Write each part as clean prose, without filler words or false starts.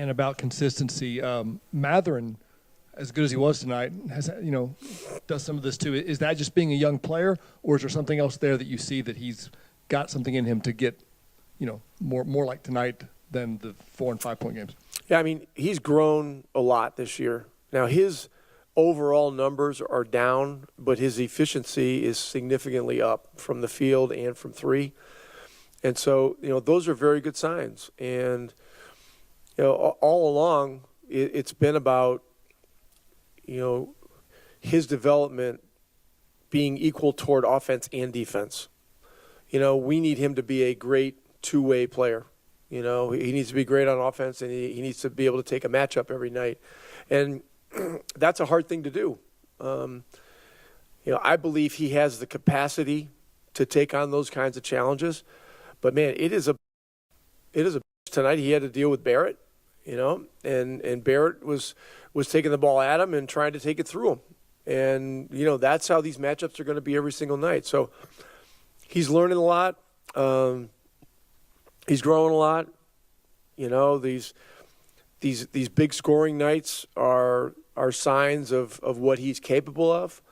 and about consistency. Mathurin, as good as he was tonight, has does some of this too. Is that just being a young player, or is there something else there that you see that he's got something in him to get, more like tonight than the 4 and 5 point games? Yeah, I mean, he's grown a lot this year. Now his overall numbers are down, but his efficiency is significantly up from the field and from three. And so, those are very good signs. And, all along, it's been about, his development being equal toward offense and defense. We need him to be a great two-way player. He needs to be great on offense, and he needs to be able to take a matchup every night. And that's a hard thing to do. I believe he has the capacity to take on those kinds of challenges. But, man, it is a tonight he had to deal with Barrett, and Barrett was taking the ball at him and trying to take it through him. And, that's how these matchups are going to be every single night. So he's learning a lot. He's growing a lot. These big scoring nights are signs of what he's capable of.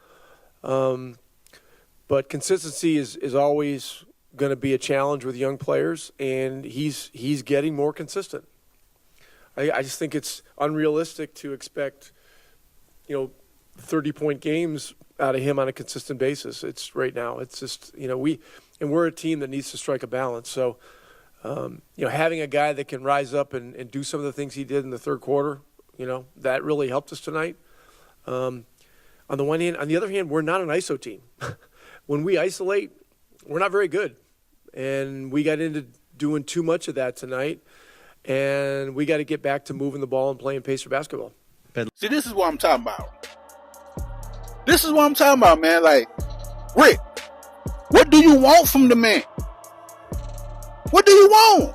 But consistency is always going to be a challenge with young players, and he's getting more consistent. I just think it's unrealistic to expect, 30-point games out of him on a consistent basis. It's right now. It's just, we're a team that needs to strike a balance. So, having a guy that can rise up and do some of the things he did in the third quarter, that really helped us tonight. On the one hand, on the other hand, we're not an ISO team. When we isolate, we're not very good. And we got into doing too much of that tonight. And we got to get back to moving the ball and playing Pacer basketball. See, this is what I'm talking about. This is what I'm talking about, man. Like, Rick, what do you want from the man? What do you want?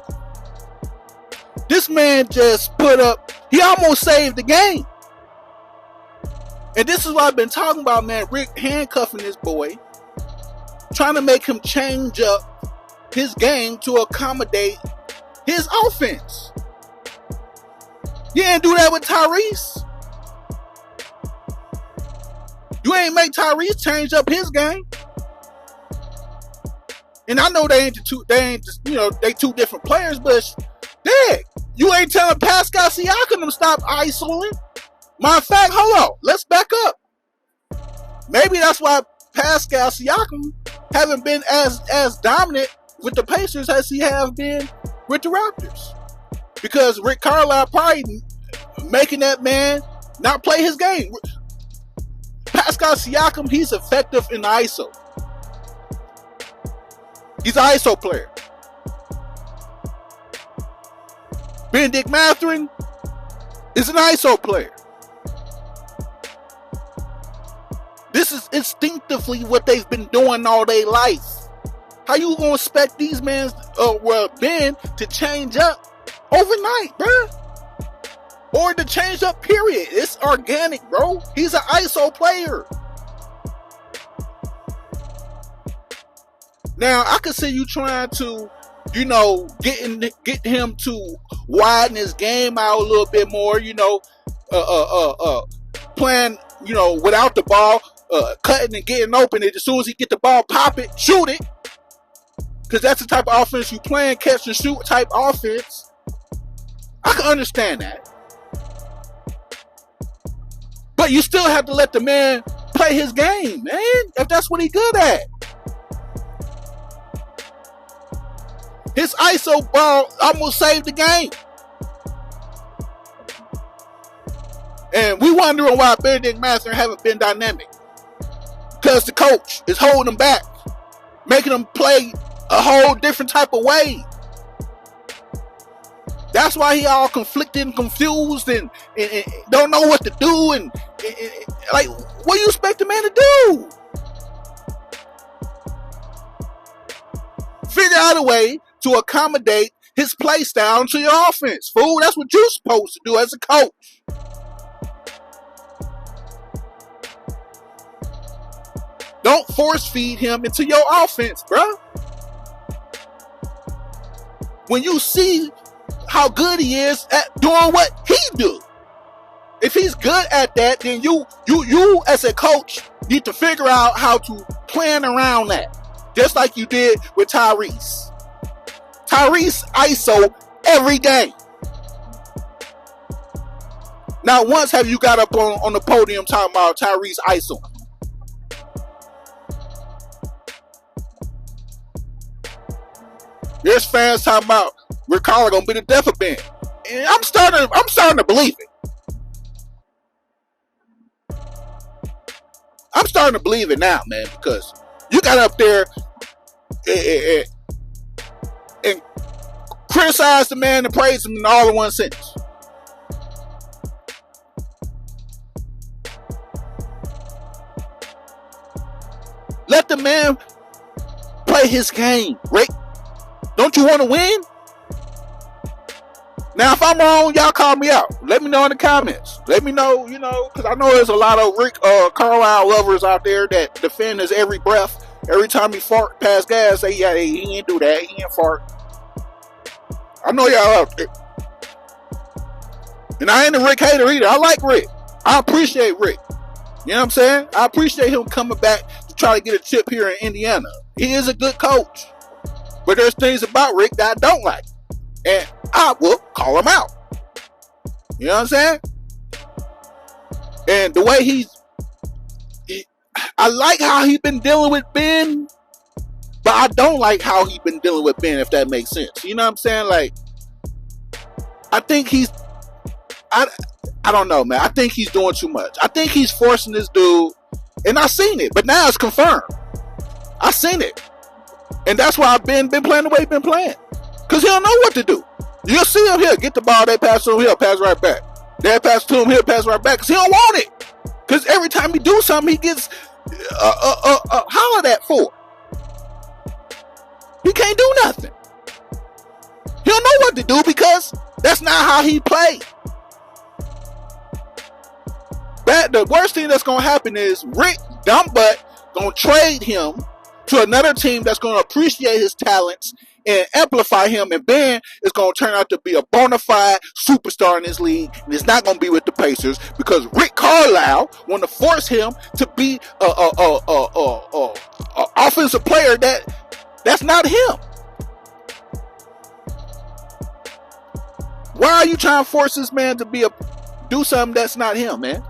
This man just put up, he almost saved the game. And this is what I've been talking about, man. Rick handcuffing this boy, trying to make him change up his game to accommodate his offense. You ain't do that with Tyrese. You ain't make Tyrese change up his game. And I know they two different players, but dang, you ain't telling Pascal Siakam to stop isoling. Matter of fact, hold on, let's back up. Maybe that's why Pascal Siakam haven't been as dominant with the Pacers as he have been with the Raptors. Because Rick Carlisle probably making that man not play his game. Pascal Siakam, he's effective in the ISO. He's an ISO player. Ben Mathurin is an ISO player. This is instinctively what they've been doing all their life. How you gonna expect these Ben to change up overnight, bruh? Or to change up, period. It's organic, bro. He's an ISO player. Now, I could see you trying to, get him to widen his game out a little bit more, playing, without the ball, cutting and getting open. And as soon as he get the ball, pop it, shoot it. Because that's the type of offense you playing, catch and shoot type offense. I can understand that. But you still have to let the man play his game, man, if that's what he's good at. His ISO ball almost saved the game. And we wondering why Benedict Mathurin haven't been dynamic. Because the coach is holding him back, making him play a whole different type of way. That's why he all conflicted and confused and don't know what to do. And like, what do you expect the man to do? Figure out a way to accommodate his play style to your offense, fool. That's what you're supposed to do as a coach. Don't force feed him into your offense, bruh. When you see how good he is at doing what he do. If he's good at that, then you as a coach need to figure out how to plan around that. Just like you did with Tyrese. Tyrese ISO every game. Not once have you got up on the podium talking about Tyrese ISO. There's fans talking about Rick Carlisle gonna be the death of Ben. And I'm starting to believe it. I'm starting to believe it now, man, because you got up there and criticized the man and praised him in all in one sentence. Let the man play his game, Rick. Don't you want to win? Now, if I'm wrong, y'all call me out. Let me know in the comments. Let me know, because I know there's a lot of Rick Carlisle lovers out there that defend his every breath. Every time he fart past gas, say, yeah, he ain't do that. He ain't fart. I know y'all out there. And I ain't a Rick hater either. I like Rick. I appreciate Rick. You know what I'm saying? I appreciate him coming back to try to get a chip here in Indiana. He is a good coach. But there's things about Rick that I don't like. And I will call him out. You know what I'm saying? And the way I like how he's been dealing with Ben, but I don't like how he's been dealing with Ben, if that makes sense. You know what I'm saying? Like, I think I don't know, man. I think he's doing too much. I think he's forcing this dude, and I seen it, but now it's confirmed. I seen it. And that's why I've been playing the way he's been playing. Because he don't know what to do. You'll see him here. Get the ball, they pass to him, he'll pass right back. They pass to him, he'll pass right back. Because he don't want it. Because every time he do something, he gets hollered at for. He can't do nothing. He don't know what to do because that's not how he played. The worst thing that's going to happen is Rick Dumbbutt going to trade him to another team that's going to appreciate his talents and amplify him, and Ben is going to turn out to be a bona fide superstar in this league, and it's not going to be with the Pacers because Rick Carlisle want to force him to be a offensive player that's not him. Why are you trying to force this man to do something that's not him, man?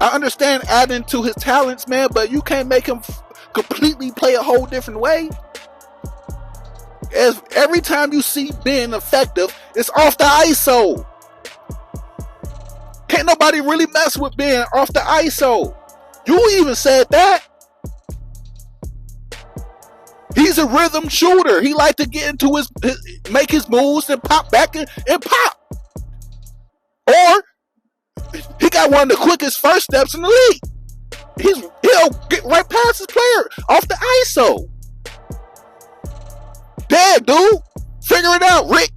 I understand adding to his talents, man, but you can't make him completely play a whole different way. As every time you see Ben effective, it's off the ISO. Can't nobody really mess with Ben off the ISO. You even said that. He's a rhythm shooter. He like to get into make his moves and pop back and pop. Or he got one of the quickest first steps in the league. He'll get right past his player off the ISO. Damn, dude. Figure it out, Rick.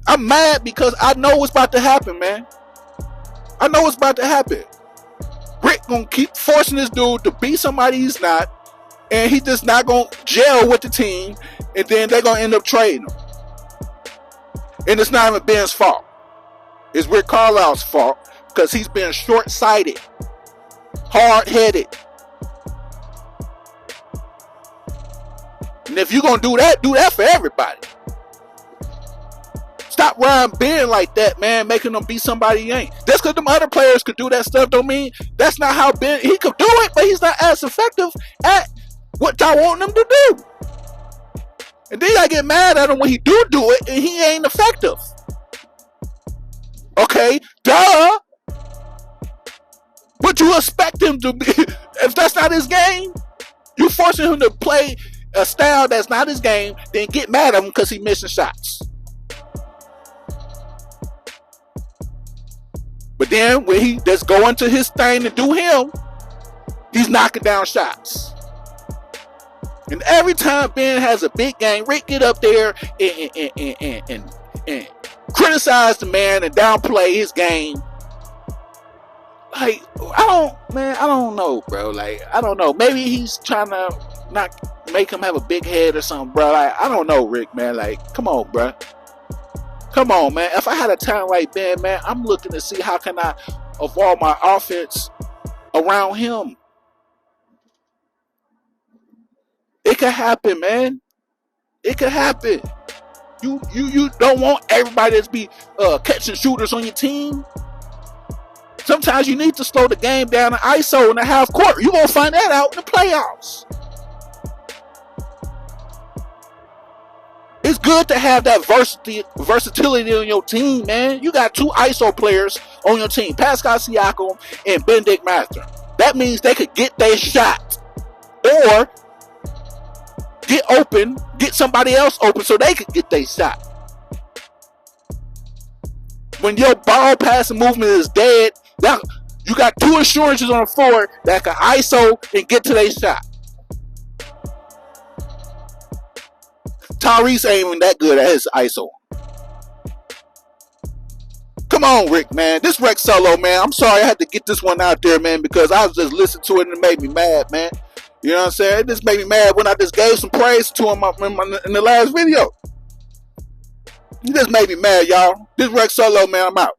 I'm mad because I know what's about to happen, man. I know what's about to happen. Rick gonna keep forcing this dude to be somebody he's not, and he just not gonna gel with the team, and then they're gonna end up trading him. And it's not even Ben's fault. It's Rick Carlisle's fault because he's been short-sighted, hard-headed. And if you're going to do that for everybody. Stop riding Ben like that, man, making him be somebody he ain't. Just because them other players could do that stuff don't mean that's not how Ben, he could do it, but he's not as effective at what y'all want him to do. And then I get mad at him when he do it and he ain't effective. Okay, duh. But you expect him to be, if that's not his game, you forcing him to play a style that's not his game, then get mad at him because he missing shots. But then when he just go into his thing and do him, he's knocking down shots. And every time Ben has a big game, Rick get up there and criticize the man and downplay his game. Like, I don't know, bro. Like, I don't know. Maybe he's trying to not make him have a big head or something, bro. Like, I don't know, Rick, man. Like, come on, bro. Come on, man. If I had a talent like Ben, man, I'm looking to see how can I evolve my offense around him. It could happen, man. It could happen. You don't want everybody to be catching shooters on your team. Sometimes you need to slow the game down to ISO in the half court. You're going to find that out in the playoffs. It's good to have that versatility on your team, man. You got 2 ISO players on your team, Pascal Siakam and Ben Mathurin. That means they could get their shot or get open, get somebody else open so they could get their shot. When your ball passing movement is dead, you got 2 assurances on the floor that can ISO and get to their shot. Tyrese ain't even that good at his ISO. Come on, Rick, man. This Rex solo, man. I'm sorry I had to get this one out there, man, because I was just listening to it and it made me mad, man. You know what I'm saying? It just made me mad when I just gave some praise to him in the last video. It just made me mad, y'all. This Rex solo, man. I'm out.